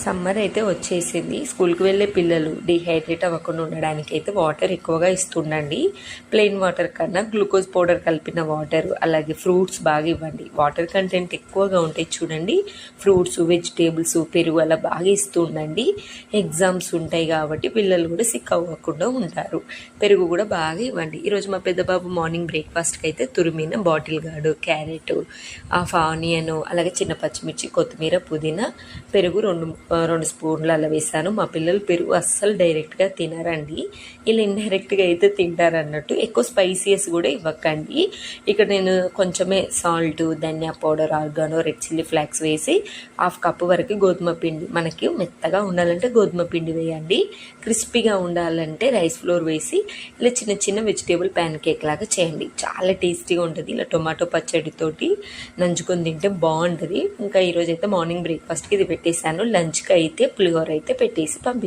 Summer అయితే వచ్చేసింది. స్కూల్కి వెళ్ళే పిల్లలు డిహైడ్రేట్ అవ్వకుండా ఉండడానికి అయితే వాటర్ ఎక్కువగా ఇస్తుండండి. ప్లెయిన్ వాటర్ కన్నా గ్లూకోజ్ పౌడర్ కలిపిన వాటర్, అలాగే ఫ్రూట్స్ బాగా ఇవ్వండి. వాటర్ కంటెంట్ ఎక్కువగా ఉంటాయి చూడండి. ఫ్రూట్స్, వెజిటేబుల్స్, పెరుగు అలా బాగా ఇస్తూ ఉండండి. ఎగ్జామ్స్ ఉంటాయి కాబట్టి పిల్లలు కూడా సిక్ అవ్వకుండా ఉంటారు. పెరుగు కూడా బాగా ఇవ్వండి. ఈరోజు మా పెద్ద బాబు మార్నింగ్ బ్రేక్ఫాస్ట్కి అయితే తురిమిన bottle gourd, carrot, half onion, అలాగే చిన్న పచ్చిమిర్చి, కొత్తిమీర, పుదీనా, పెరుగు రెండు స్పూన్లు అలా వేసాను. మా పిల్లలు పెరుగు అస్సలు డైరెక్ట్గా తినరండి. ఇలా ఇండైరెక్ట్గా అయితే తింటారు అన్నట్టు. ఎక్కువ స్పైసీస్ కూడా ఇవ్వకండి. ఇక్కడ నేను కొంచెమే సాల్ట్, ధనియా powder, oregano, red chilli flakes వేసి 1/2 కప్పు వరకు గోధుమ పిండి, మనకి మెత్తగా ఉండాలంటే గోధుమ పిండి వేయండి, క్రిస్పీగా ఉండాలంటే రైస్ ఫ్లోర్ వేసి ఇలా చిన్న చిన్న వెజిటేబుల్ ప్యాన్ కేక్ లాగా చేయండి. చాలా టేస్టీగా ఉంటుంది. ఇలా టొమాటో పచ్చడితోటి నంచుకొని తింటే బాగుంటుంది. ఇంకా ఈరోజు అయితే మార్నింగ్ బ్రేక్ఫాస్ట్కి ఇది పెట్టేశాను. లంచ్కి అయితే పులిహోర అయితే పెట్టేసి